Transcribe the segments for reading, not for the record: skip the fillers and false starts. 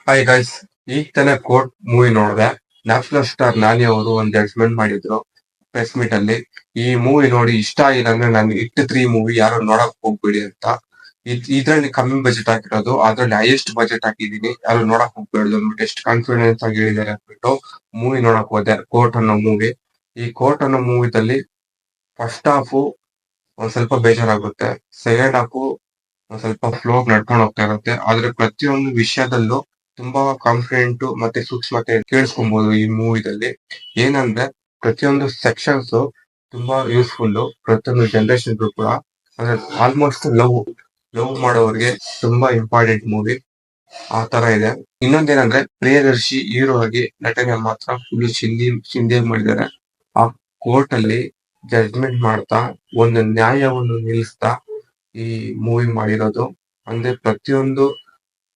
Hi guys, ಈಗ ತಾನೇ court movie ನೋಡಿದೆ. ನ್ಯಾಷನಲ್ ಸ್ಟಾರ್ ನಾನಿ ಅವರು ಒಂದು ಜಡ್ಜ್ಮೆಂಟ್ ಮಾಡಿದ್ರು ಪ್ರೆಸ್ ಮೀಟ್ ಅಲ್ಲಿ. ಈ ಮೂವಿ ನೋಡಿ ಇಷ್ಟ ಆಗಿಲ್ಲ ಅಂದ್ರೆ ನಾನು ಇಟ್ಟು 3 ಮೂವಿ ಯಾರು ನೋಡಕ್ ಹೋಗ್ಬೇಡಿ ಅಂತ. ಇದ್ರಲ್ಲಿ ಕಮ್ಮಿ ಬಜೆಟ್ ಹಾಕಿರೋದು, ಅದ್ರಲ್ಲಿ ಹೈಯೆಸ್ಟ್ ಬಜೆಟ್ ಹಾಕಿದೀನಿ, ಯಾರು ನೋಡಕ್ ಹೋಗ್ಬೇಡ್ದು ಅಂದ್ಬಿಟ್ಟು ಎಷ್ಟು ಕಾನ್ಫಿಡೆನ್ಸ್ ಆಗಿ ಹೇಳಿದ್ದಾರೆ ಅಂದ್ಬಿಟ್ಟು ಮೂವಿ ನೋಡಕ್ ಹೋದೆ. ಕೋರ್ಟ್ ಅನ್ನೋ ಮೂವಿ. ಈ ಕೋರ್ಟ್ ಅನ್ನೋ ಮೂವಿದಲ್ಲಿ ಫಸ್ಟ್ ಹಾಫ್ ಒಂದ್ ಸ್ವಲ್ಪ ಬೇಜಾರಾಗುತ್ತೆ, ಸೆಕೆಂಡ್ ಹಾಫ್ ಒಂದ್ ಸ್ವಲ್ಪ ಫ್ಲೋ ನಡ್ಕೊಂಡು ಹೋಗ್ತಾ ಇರುತ್ತೆ. ಆದ್ರೆ ಪ್ರತಿಯೊಂದು ವಿಷಯದಲ್ಲೂ ತುಂಬಾ ಕಾನ್ಫಿಡೆಂಟ್ ಮತ್ತೆ ಸೂಕ್ಷ್ಮತೆ ಕೇಳಿಸ್ಕೊಬಹುದು ಈ ಮೂವಿದಲ್ಲಿ. ಏನಂದ್ರೆ ಪ್ರತಿಯೊಂದು ಸೆಕ್ಷನ್ಸ್ ತುಂಬಾ ಯೂಸ್ಫುಲ್ ಪ್ರತಿಯೊಂದು ಜನರೇಷನ್ ಕೂಡ. ಅಂದ್ರೆ ಆಲ್ಮೋಸ್ಟ್ ಲವ್ ಮಾಡೋರಿಗೆ ತುಂಬಾ ಇಂಪಾರ್ಟೆಂಟ್ ಮೂವಿ ಆ ತರ ಇದೆ. ಇನ್ನೊಂದೇನಂದ್ರೆ ಪ್ರಿಯದರ್ಶಿ ಹೀರೋ ಆಗಿ ನಟನೆ ಮಾತ್ರ ಫುಲ್ ಚಿಂದಿ ಮಾಡಿದ್ದಾರೆ. ಆ ಕೋರ್ಟ್ ಅಲ್ಲಿ ಜಡ್ಜ್ಮೆಂಟ್ ಮಾಡ್ತಾ ಒಂದು ನ್ಯಾಯವನ್ನು ನಿಲ್ಲಿಸ್ತಾ ಈ ಮೂವಿ ಮಾಡಿರೋದು. ಅಂದ್ರೆ ಪ್ರತಿಯೊಂದು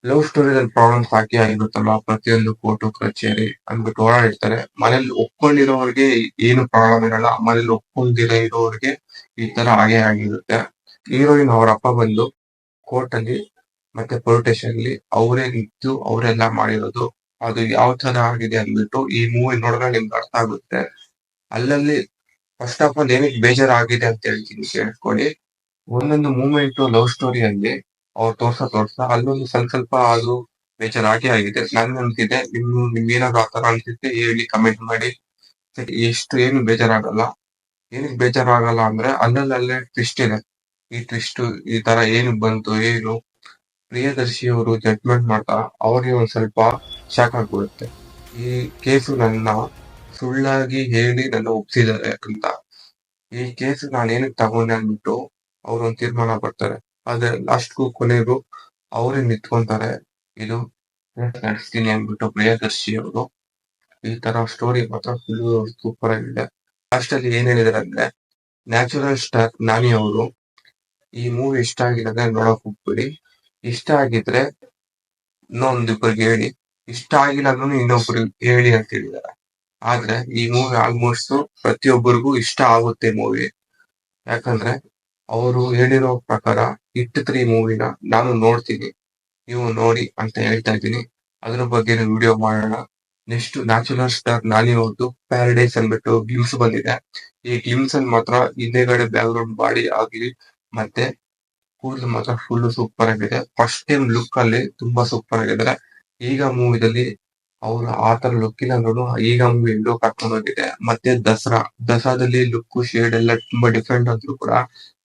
ಲವ್ ಸ್ಟೋರಿದಲ್ಲಿ ಪ್ರಾಬ್ಲಮ್ಸ್ ಹಾಕಿ ಆಗಿರುತ್ತಲ್ವಾ, ಪ್ರತಿಯೊಂದು ಕೋರ್ಟು ಕಚೇರಿ ಅಂದ್ಬಿಟ್ಟು ಓಡಾಡಿರ್ತಾರೆ. ಮನೇಲಿ ಒಪ್ಕೊಂಡಿರೋರ್ಗೆ ಏನು ಪ್ರಾಬ್ಲಮ್ ಇರಲ್ಲ, ಮನೇಲಿ ಒಪ್ಕೊಂಡಿರೋ ಇರೋರ್ಗೆ ಈ ತರ ಆಗೇ ಆಗಿರುತ್ತೆ. ಹೀರೋಯಿನ್ ಅವ್ರ ಅಪ್ಪ ಬಂದು ಕೋರ್ಟ್ ಅಲ್ಲಿ ಮತ್ತೆ ಪೊಲೀಸ್ ಸ್ಟೇಷನ್ ಅಲ್ಲಿ ಅವರೇ ನಿಂತು ಅವರೆಲ್ಲ ಮಾಡಿರೋದು. ಅದು ಯಾವ ತರ ಆಗಿದೆ ಅಂದ್ಬಿಟ್ಟು ಈ ಮೂವಿ ನೋಡಿದ್ರೆ ನಿಮ್ಗೆ ಅರ್ಥ ಆಗುತ್ತೆ. ಅಲ್ಲಲ್ಲಿ ಫಸ್ಟ್ ಆಫ್ ಆಲ್ ಏನಕ್ಕೆ ಬೇಜಾರಾಗಿದೆ ಅಂತ ಹೇಳ್ತೀನಿ ಕೇಳ್ಕೊಳ್ಳಿ. ಒಂದೊಂದು ಮೂಮೆಂಟ್ ಲವ್ ಸ್ಟೋರಿಯಲ್ಲಿ ಅವ್ರು ತೋರ್ಸ ಅಲ್ಲೊಂದು ಸ್ವಲ್ಪ ಆದ್ರೂ ಬೇಜಾರಾಗಿ ಆಗಿದೆ. ನನ್ಗೆ ಅನ್ಸಿದೆ, ನಿಮ್ಗೇನಾದ್ರು ಆತರ ಅನ್ಸಿದ್ರೆ ಹೇಳಿ, ಕಮೆಂಟ್ ಮಾಡಿ. ಎಷ್ಟು ಏನು ಬೇಜಾರಾಗಲ್ಲ. ಏನಕ್ಕೆ ಬೇಜಾರಾಗಲ್ಲ ಅಂದ್ರೆ ಅಲ್ಲಲ್ಲೇ ಟ್ವಿಸ್ಟ್ ಇದೆ. ಈ ಟ್ವಿಸ್ಟ್ ಈ ತರ ಏನು ಬಂತು ಏನು, ಪ್ರಿಯದರ್ಶಿ ಅವರು ಜಡ್ಜ್ಮೆಂಟ್ ಮಾಡ್ತಾ ಅವ್ರಿಗೆ ಒಂದ್ ಸ್ವಲ್ಪ ಶಾಕ್ ಆಗ್ಬಿಡುತ್ತೆ. ಈ ಕೇಸು ನನ್ನ ಸುಳ್ಳಾಗಿ ಹೇಳಿ ನನ್ನ ಒಪ್ಸಿದ್ದಾರೆ ಅಂತ. ಈ ಕೇಸ್ ನಾನು ಏನಕ್ಕೆ ತಗೊಂಡೆ ಅಂದ್ಬಿಟ್ಟು ಅವ್ರೊಂದ್ ತೀರ್ಮಾನ ಬರ್ತಾರೆ. ಆದ್ರೆ ಲಾಸ್ಟ್ಗೂ ಕೊನೆಗೂ ಅವರೇ ನಿಂತ್ಕೊಂತಾರೆ. ಇದು ನಡೆಸ್ತೀನಿ ಅಂದ್ಬಿಟ್ಟು ಪ್ರಿಯದರ್ಶಿ ಅವರು. ಈ ತರ ಸ್ಟೋರಿ ಮಾತ್ರ ಫುಲ್ ಸೂಪರ್ ಆಗಿದೆ. ಲಾಸ್ಟ್ ಅಲ್ಲಿ ಏನ್ ಹೇಳಿದಾರೆ ಅಂದ್ರೆ, ನ್ಯಾಚುರಲ್ ಸ್ಟಾರ್ ನಾನಿ ಅವರು ಈ ಮೂವಿ ಇಷ್ಟ ಆಗಿಲ್ಲ ಅಂದ್ರೆ ನೋಡಕ್ ಹೋಗ್ಬೇಡಿ, ಇಷ್ಟ ಆಗಿದ್ರೆ ಇನ್ನೊಂದಿಬ್ಬರಿಗೆ ಹೇಳಿ, ಇಷ್ಟ ಆಗಿಲ್ಲ ಅಂದ್ರೂ ಇನ್ನೊಬ್ರಿಗೆ ಹೇಳಿ ಅಂತ ಹೇಳಿದಾರೆ. ಆದ್ರೆ ಈ ಮೂವಿ ಆಲ್ಮೋಸ್ಟ್ ಪ್ರತಿಯೊಬ್ಬರಿಗೂ ಇಷ್ಟ ಆಗುತ್ತೆ ಮೂವಿ. ಯಾಕಂದ್ರೆ ಅವರು ಹೇಳಿರೋ ಪ್ರಕಾರ ಇಟ್ಟು 3 ಮೂವಿನ ನಾನು ನೋಡ್ತೀನಿ, ನೀವು ನೋಡಿ ಅಂತ ಹೇಳ್ತಾ ಇದ್ದೀನಿ. ಅದ್ರ ಬಗ್ಗೆ ವಿಡಿಯೋ ಮಾಡೋಣ. ನೆಕ್ಸ್ಟ್ ನ್ಯಾಚುರಲ್ ಸ್ಟಾರ್ ನಾನಿ ಅವ್ರದ್ದು ಪ್ಯಾರಡೈಸ್ ಅಂದ್ಬಿಟ್ಟು ಗ್ಲಿಮ್ಸ್ ಬಂದಿದೆ. ಈ ಗ್ಲಿಮ್ಸ್ ಅಲ್ಲಿ ಮಾತ್ರ ಹಿಂದೆಗಡೆ ಬ್ಯಾಕ್ ಗ್ರೌಂಡ್ ಬಾಡಿ ಆಗಲಿ ಮತ್ತೆ ಕೂದಲು ಮಾತ್ರ ಫುಲ್ ಸೂಪರ್ ಆಗಿದೆ. ಫಸ್ಟ್ ಟೈಮ್ ಲುಕ್ ಅಲ್ಲಿ ತುಂಬಾ ಸೂಪರ್ ಆಗಿದ್ದಾರೆ. ಈಗ ಮೂವಿದಲ್ಲಿ ಅವ್ರು ಆತರ ಲುಕ್ ಇಲ್ಲ ಅಂದ್ರೂ ಈಗ ಮೂವಿ ಎಲ್ಲೋ ಕರ್ಕೊಂಡು ಹೋಗಿದೆ. ಮತ್ತೆ ದಸರಾದಲ್ಲಿ ಲುಕ್ ಶೇಡ್ ಎಲ್ಲ ತುಂಬಾ ಡಿಫ್ರೆಂಟ್ ಅಂದ್ರೂ ಕೂಡ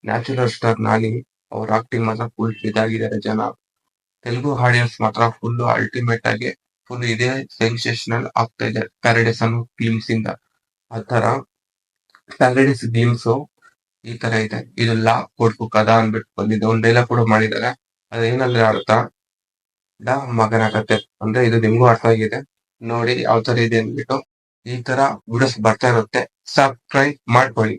ನ್ಯಾಚುರಲ್ ಸ್ಟಾರ್ ನಾನಿ ಅವ್ರ ಆಕ್ಟಿಂಗ್ ಮಾತ್ರ ಫುಲ್ ಇದಾಗಿದ್ದಾರೆ ಜನ. ತೆಲುಗು ಆಡಿಯನ್ಸ್ ಮಾತ್ರ ಫುಲ್ ಅಲ್ಟಿಮೇಟ್ ಆಗಿ ಫುಲ್ ಇದೇ ಸೆನ್ಸೇಷನಲ್ ಆಗ್ತಾ ಇದೆ ಪ್ಯಾರಡೈಸ್ ಅನ್ನೋ ಫಿಲ್ಮ್ಸ್ ಇಂದ. ಆ ತರ ಪ್ಯಾರಡೈಸ್ ಗ್ಲಿಮ್ಸ್ ಈ ತರ ಇದೆ. ಇದೆಲ್ಲ ಕೊಡ್ಕು ಕದಾ ಅನ್ಬಿಟ್ಟು ಬಂದಿದೆ. ಒಂದ್ ಡೈಲಾಗ್ ಕೂಡ ಮಾಡಿದ್ದಾರೆ. ಅದೇನಂದ್ರೆ ಅರ್ಥ ಮಗನಾಗತ್ತೆ ಅಂದ್ರೆ ಇದು ನಿಮ್ಗೂ ಅರ್ಥ ಆಗಿದೆ. ನೋಡಿ ಯಾವ ತರ ಇದೆ ಅಂದ್ಬಿಟ್ಟು. ಈ ತರ ವಿಡಿಯೋಸ್ ಬರ್ತಾ ಇರುತ್ತೆ, ಸಬ್ಸ್ಕ್ರೈಬ್ ಮಾಡ್ಕೊಳ್ಳಿ.